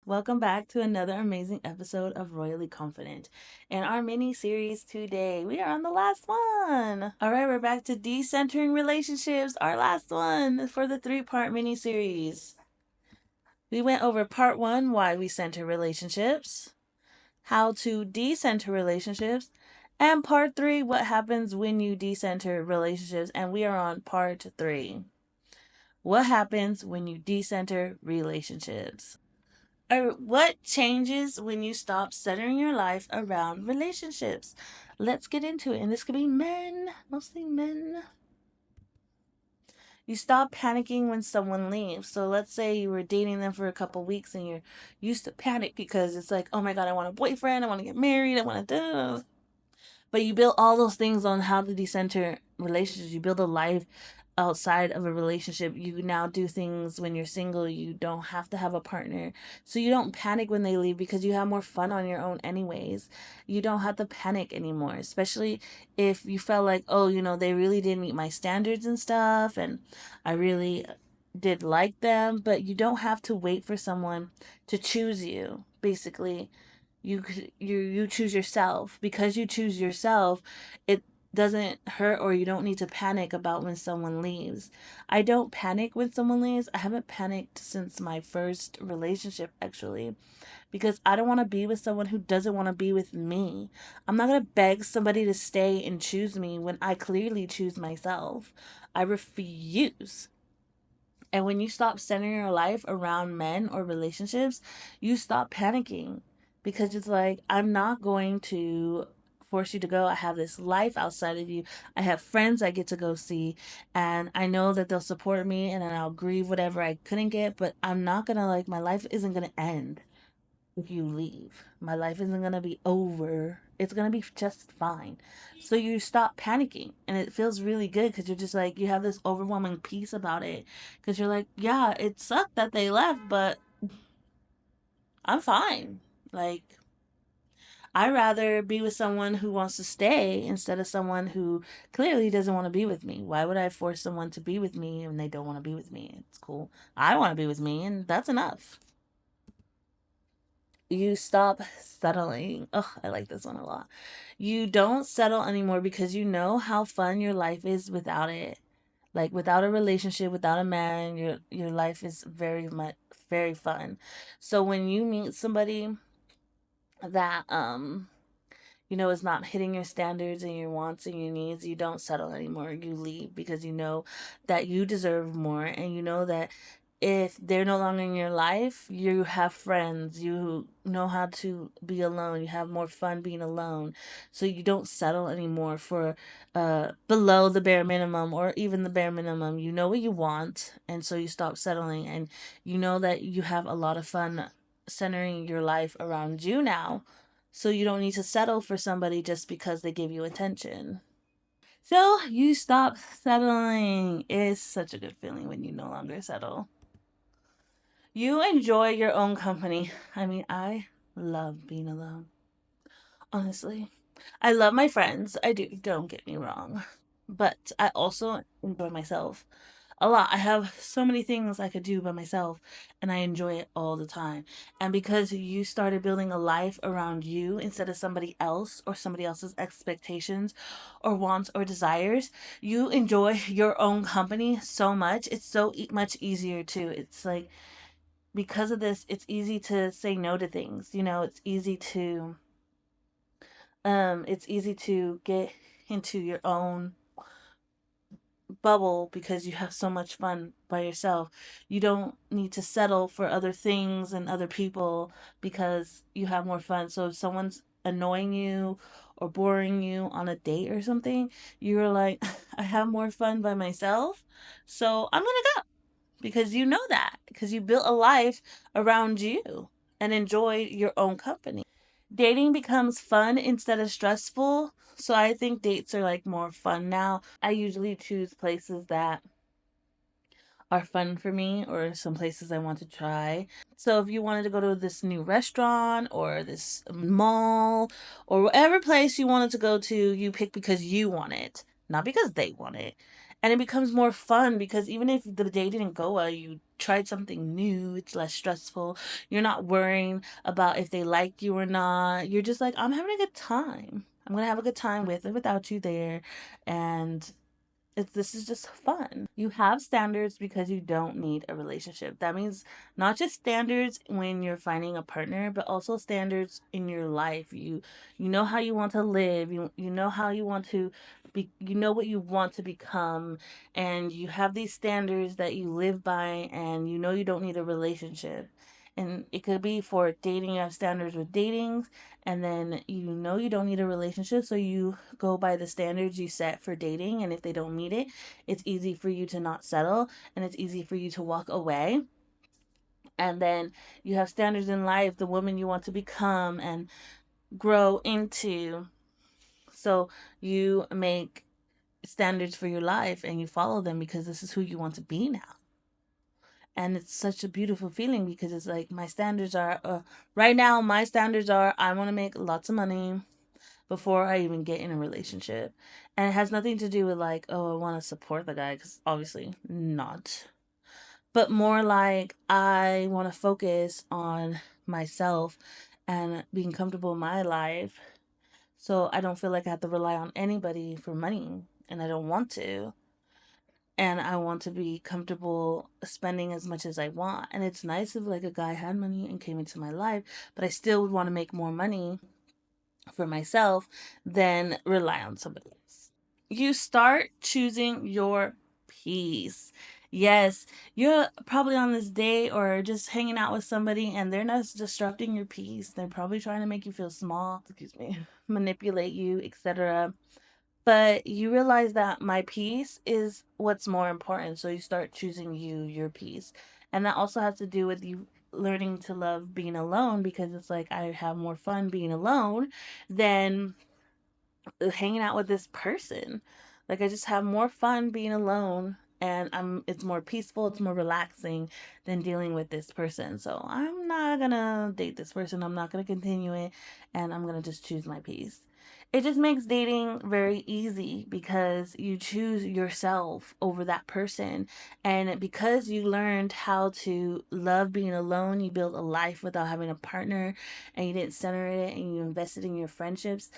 Welcome back to another amazing episode of Royally Confident. In our mini series today, we are on the last one. All right, we're back to decentering relationships, our last one for the three-part mini series. We went over part one, why we center relationships, how to decenter relationships, and part three, what happens when you decenter relationships. And we are on part three. What happens when you decenter relationships? Or what changes when you stop centering your life around relationships? Let's get into it. And this could be men, mostly men. You stop panicking when someone leaves. So let's say you were dating them for a couple weeks and you're used to panic because it's like, oh my God, I want a boyfriend, I want to get married, I want to. But you build all those things on how to decenter relationships. You build a life outside of a relationship. You now do things when you're single. You don't have to have a partner. So you don't panic when they leave because you have more fun on your own anyways. You don't have to panic anymore, especially if you felt like, oh, they really didn't meet my standards and stuff and I really did like them, but you don't have to wait for someone to choose you. Basically, you choose yourself. Because you choose yourself, it doesn't hurt, or you don't need to panic about when someone leaves. I don't panic when someone leaves. I haven't panicked since my first relationship, actually, because I don't want to be with someone who doesn't want to be with me. I'm not going to beg somebody to stay and choose me when I clearly choose myself. I refuse. And when you stop centering your life around men or relationships, you stop panicking, because it's like, I'm not going to force you to go. I have this life outside of you. I have friends I get to go see, and I know that they'll support me and then I'll grieve whatever I couldn't get, but I'm not going to, like, my life isn't going to end if you leave. My life isn't going to be over. It's going to be just fine. So you stop panicking, and it feels really good because you're just like, you have this overwhelming peace about it, because you're like, yeah, it sucked that they left, but I'm fine. Like, I'd rather be with someone who wants to stay instead of someone who clearly doesn't want to be with me. Why would I force someone to be with me when they don't want to be with me? It's cool. I want to be with me, and that's enough. You stop settling. Oh, I like this one a lot. You don't settle anymore because you know how fun your life is without it. Like, without a relationship, without a man, your life is very fun. So when you meet somebody that is not hitting your standards and your wants and your needs, you don't settle anymore. You leave because you know that you deserve more, and you know that if they're no longer in your life, you have friends, you know how to be alone, you have more fun being alone. So you don't settle anymore for below the bare minimum or even the bare minimum. You know what you want, and so you stop settling, and you know that you have a lot of fun centering your life around you now, so you don't need to settle for somebody just because they give you attention. So you stop settling. It's such a good feeling when you no longer settle. You enjoy your own company. I mean, I love being alone. Honestly, I love my friends. I do. Don't get me wrong. But I also enjoy myself a lot. I have so many things I could do by myself, and I enjoy it all the time. And because you started building a life around you instead of somebody else or somebody else's expectations or wants or desires, you enjoy your own company so much. It's so much easier too. It's like, because of this, it's easy to say no to things. It's easy to get into your own bubble because you have so much fun by yourself. You don't need to settle for other things and other people because you have more fun. So if someone's annoying you or boring you on a date or something, you're like, I have more fun by myself, so I'm gonna go, because you know that, because you built a life around you and enjoy your own company. Dating becomes fun instead of stressful. So I think dates are like more fun now. I usually choose places that are fun for me, or some places I want to try. So if you wanted to go to this new restaurant or this mall or whatever place you wanted to go to, you pick because you want it, not because they want it. And it becomes more fun because even if the day didn't go well, you tried something new, it's less stressful. You're not worrying about if they like you or not. You're just like, I'm having a good time. I'm going to have a good time with or without you there. And this is just fun. You have standards because you don't need a relationship. That means not just standards when you're finding a partner, but also standards in your life. You know how you want to live. You know how you want to be. You know what you want to become, and you have these standards that you live by, and you know you don't need a relationship. And it could be for dating. You have standards with dating, and then you know you don't need a relationship, so you go by the standards you set for dating, and if they don't meet it, it's easy for you to not settle, and it's easy for you to walk away. And then you have standards in life, the woman you want to become and grow into. So you make standards for your life and you follow them because this is who you want to be now. And it's such a beautiful feeling because it's like my standards are right now, my standards are I want to make lots of money before I even get in a relationship. And it has nothing to do with like, oh, I want to support the guy, because obviously not. But more like I want to focus on myself and being comfortable in my life. So I don't feel like I have to rely on anybody for money. And I don't want to. And I want to be comfortable spending as much as I want. And it's nice if like a guy had money and came into my life, but I still would want to make more money for myself than rely on somebody else. You start choosing your peace. Yes, you're probably on this date or just hanging out with somebody and they're not disrupting your peace. They're probably trying to make you feel small, excuse me, manipulate you, etc. But you realize that my peace is what's more important. So you start choosing your peace. And that also has to do with you learning to love being alone, because it's like I have more fun being alone than hanging out with this person. Like I just have more fun being alone, and it's more peaceful, it's more relaxing than dealing with this person. So I'm not gonna date this person. I'm not gonna continue it, and I'm gonna just choose my peace. It just makes dating very easy because you choose yourself over that person. And because you learned how to love being alone, you built a life without having a partner, and you didn't center it, and you invested in your friendships.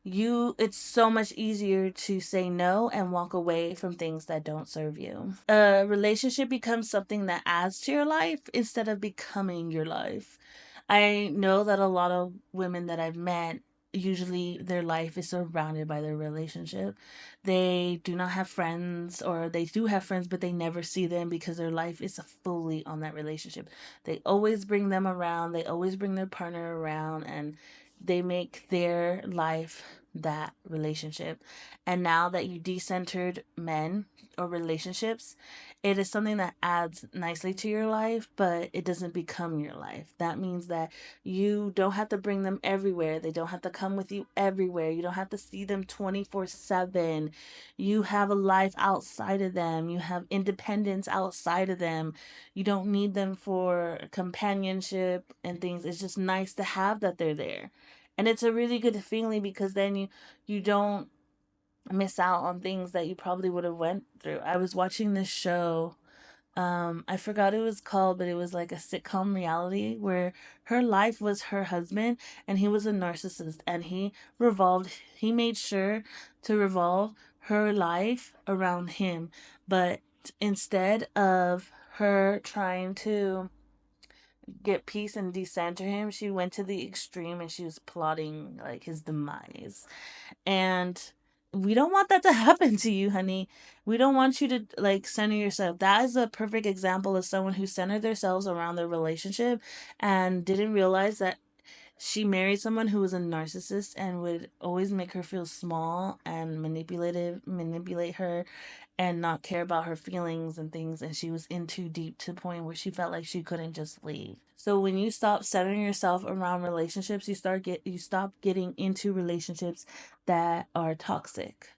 It's so much easier to say no and walk away from things that don't serve you. A relationship becomes something that adds to your life instead of becoming your life. I know that a lot of women that I've met, usually their life is surrounded by their relationship. They do not have friends, or they do have friends, but they never see them because their life is fully on that relationship. They always bring them around, they always bring their partner around, and they make their life that relationship. And now that you decentered men or relationships, it is something that adds nicely to your life, but it doesn't become your life. That means that you don't have to bring them everywhere. They don't have to come with you everywhere. You don't have to see them 24/7. You have a life outside of them. You have independence outside of them. You don't need them for companionship and things. It's just nice to have that they're there. And it's a really good feeling because then you don't miss out on things that you probably would have went through. I was watching this show, I forgot it was called, but it was like a sitcom reality where her life was her husband, and he was a narcissist, and he made sure to revolve her life around him. But instead of her trying to get peace and decenter him, she went to the extreme and she was plotting like his demise. And we don't want that to happen to you, honey. We don't want you to like center yourself. That is a perfect example of someone who centered themselves around their relationship and didn't realize that she married someone who was a narcissist and would always make her feel small and manipulate her and not care about her feelings and things. And she was in too deep to the point where she felt like she couldn't just leave. So when you stop centering yourself around relationships, you stop getting into relationships that are toxic,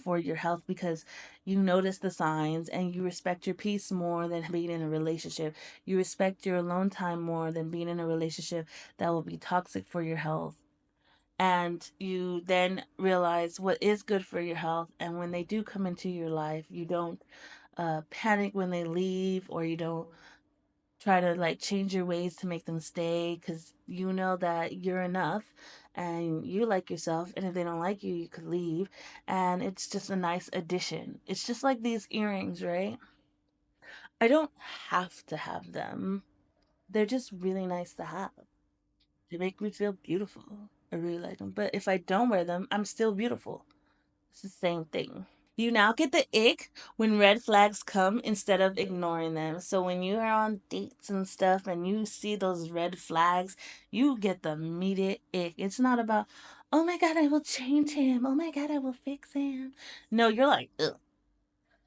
for your health, because you notice the signs and you respect your peace more than being in a relationship. You respect your alone time more than being in a relationship that will be toxic for your health. And you then realize what is good for your health. And when they do come into your life, you don't panic when they leave, or you don't try to like change your ways to make them stay, because you know that you're enough and you like yourself. And if they don't like you, you could leave. And it's just a nice addition. It's just like these earrings, right? I don't have to have them. They're just really nice to have. They make me feel beautiful. I really like them. But if I don't wear them, I'm still beautiful. It's the same thing. You now get the ick when red flags come instead of ignoring them. So when you are on dates and stuff and you see those red flags, you get the immediate ick. It's not about, oh my God, I will change him. Oh my God, I will fix him. No, you're like, ugh.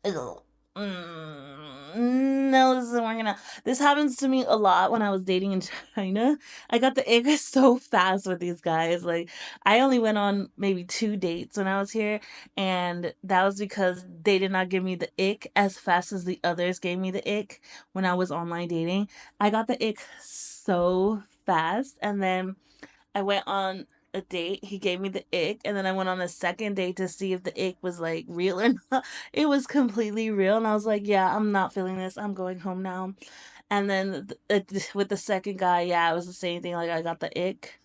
Ew. No, this isn't working out. This happens to me a lot when I was dating in China. I got the ick so fast with these guys. Like, I only went on maybe 2 dates when I was here, and that was because they did not give me the ick as fast as the others gave me the ick when I was online dating. I got the ick so fast, and then I went on a date. He gave me the ick, and then I went on a second date to see if the ick was like real or not. It was completely real, and I was like, "Yeah, I'm not feeling this. I'm going home now." And then with the second guy, yeah, it was the same thing. Like I got the ick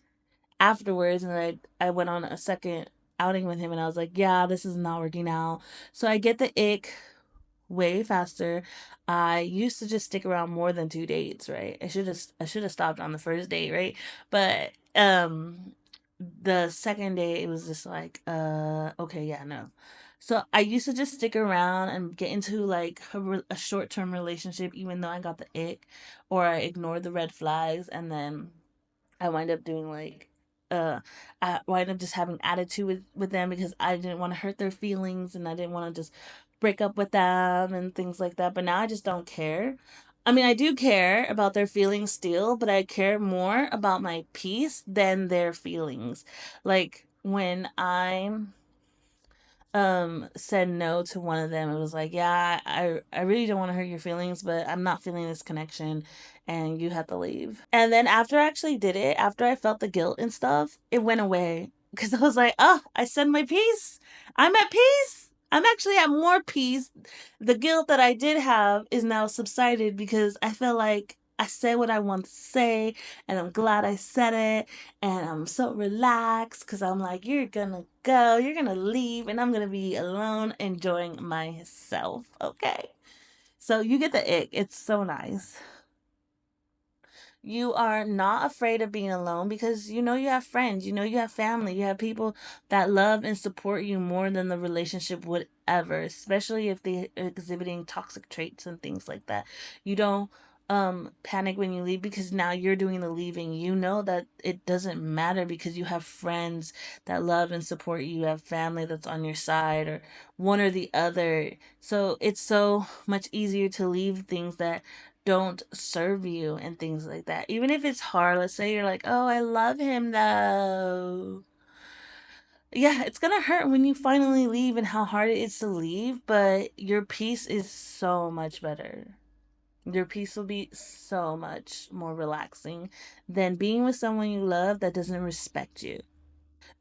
afterwards, and I went on a second outing with him, and I was like, "Yeah, this is not working out." So I get the ick way faster. I used to just stick around more than 2 dates, right? I should have stopped on the first date, right? But the second day it was just like okay, yeah, no. So I used to just stick around and get into like a short-term relationship even though I got the ick, or I ignored the red flags, and then I wind up doing like I wind up just having attitude with them because I didn't want to hurt their feelings, and I didn't want to just break up with them and things like that. But now I just don't care. I mean, I do care about their feelings still, but I care more about my peace than their feelings. Like when I said no to one of them, it was like, yeah, I really don't want to hurt your feelings, but I'm not feeling this connection, and you have to leave. And then after I actually did it, after I felt the guilt and stuff, it went away because I was like, oh, I said my piece. I'm at peace. I'm actually at more peace. The guilt that I did have is now subsided because I feel like I said what I want to say, and I'm glad I said it, and I'm so relaxed because I'm like, you're gonna go, you're gonna leave, and I'm gonna be alone enjoying myself. Okay. So you get the ick. It's so nice. You are not afraid of being alone because you know you have friends, you know you have family, you have people that love and support you more than the relationship would ever, especially if they are exhibiting toxic traits and things like that. You don't panic when you leave because now you're doing the leaving. You know that it doesn't matter because you have friends that love and support you, you have family that's on your side, or one or the other. So it's so much easier to leave things that don't serve you and things like that. Even if it's hard, let's say you're like, oh, I love him though. Yeah, it's gonna hurt when you finally leave and how hard it is to leave, but your peace is so much better. Your peace will be so much more relaxing than being with someone you love that doesn't respect you.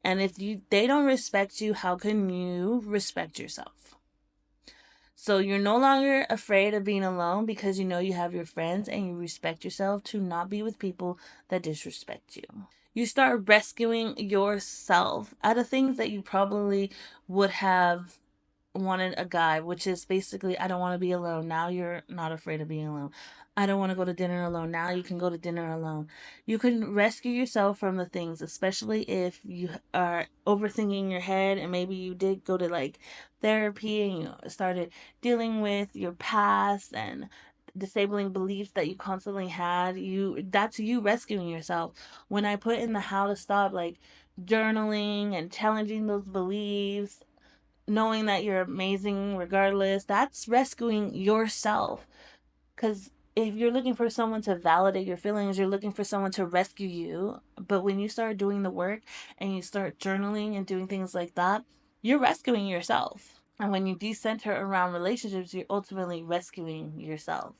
And if they don't respect you, how can you respect yourself? So you're no longer afraid of being alone because you know you have your friends and you respect yourself to not be with people that disrespect you. You start rescuing yourself out of things that you probably would have wanted a guy, which is basically, I don't want to be alone. Now you're not afraid of being alone. I don't want to go to dinner alone. Now you can go to dinner alone. You can rescue yourself from the things, especially if you are overthinking your head and maybe you did go to like therapy and you started dealing with your past and disabling beliefs that you constantly had. That's you rescuing yourself. When I put in the how to stop, like journaling and challenging those beliefs, knowing that you're amazing regardless, that's rescuing yourself. Because if you're looking for someone to validate your feelings, you're looking for someone to rescue you. But when you start doing the work and you start journaling and doing things like that, you're rescuing yourself. And when you decenter around relationships, you're ultimately rescuing yourself.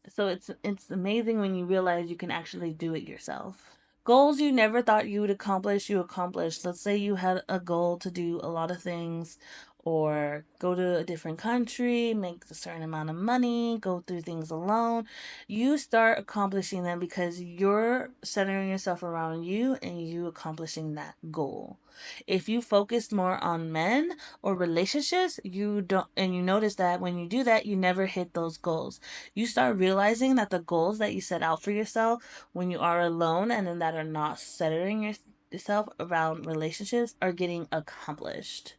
So it's amazing when you realize you can actually do it yourself. Goals you never thought you would accomplish, you accomplished. Let's say you had a goal to do a lot of things, or go to a different country, make a certain amount of money, go through things alone. You start accomplishing them because you're centering yourself around you and you accomplishing that goal. If you focused more on men or relationships, you don't, and you notice that when you do that, you never hit those goals. You start realizing that the goals that you set out for yourself when you are alone and then that are not centering yourself around relationships are getting accomplished.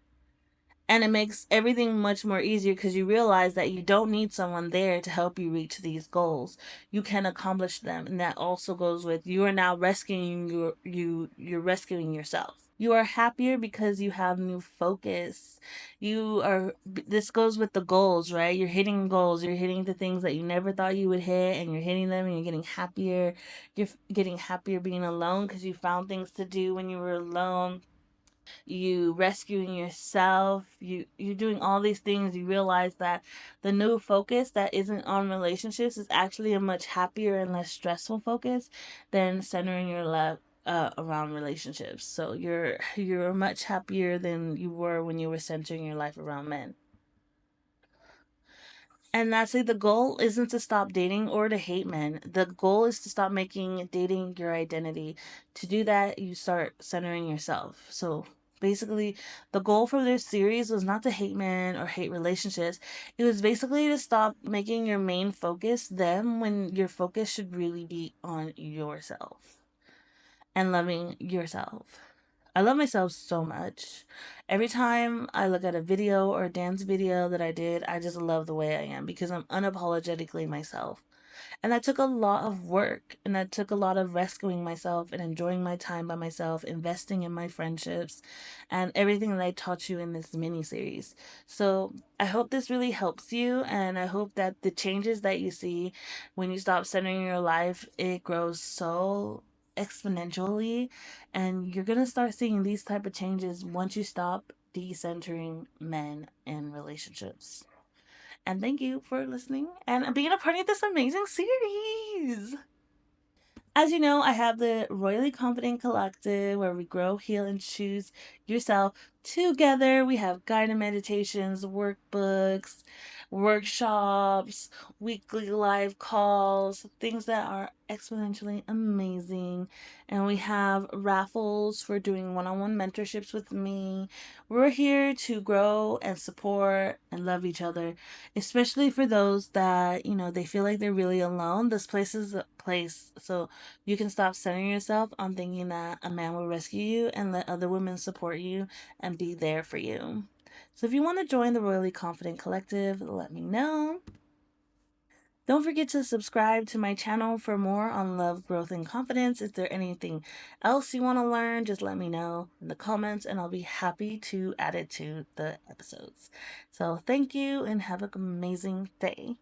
And it makes everything much more easier because you realize that you don't need someone there to help you reach these goals. You can accomplish them, and that also goes with you are now rescuing you're rescuing yourself. You are happier because you have new focus. You are this goes with the goals, right? You're hitting goals, you're hitting the things that you never thought you would hit, and you're hitting them, and you're getting happier. You're getting happier being alone because you found things to do when you were alone. You rescuing yourself, you doing all these things. You realize that the new focus that isn't on relationships is actually a much happier and less stressful focus than centering your life around relationships. So you're much happier than you were when you were centering your life around men. And lastly, the goal isn't to stop dating or to hate men. The goal is to stop making dating your identity. To do that, you start centering yourself. So basically, the goal for this series was not to hate men or hate relationships. It was basically to stop making your main focus them when your focus should really be on yourself and loving yourself. I love myself so much. Every time I look at a video or a dance video that I did, I just love the way I am because I'm unapologetically myself. And that took a lot of work, and that took a lot of rescuing myself and enjoying my time by myself, investing in my friendships, and everything that I taught you in this mini series. So I hope this really helps you, and I hope that the changes that you see when you stop centering your life, it grows so exponentially, and you're gonna start seeing these type of changes once you stop decentering men and relationships. And thank you for listening and being a part of this amazing series. As you know, I have the Royally Confident Collective where we grow, heal, and choose yourself together. We have guided meditations, workbooks, workshops, weekly live calls, things that are exponentially amazing. And we have raffles for doing one on one mentorships with me. We're here to grow and support and love each other, especially for those that, they feel like they're really alone. This place is a place. So you can stop centering yourself on thinking that a man will rescue you and let other women support you and be there for you. So if you want to join the Royally Confident Collective, let me know. Don't forget to subscribe to my channel for more on love, growth, and confidence. Is there anything else you want to learn? Just let me know in the comments and I'll be happy to add it to the episodes. So thank you and have an amazing day.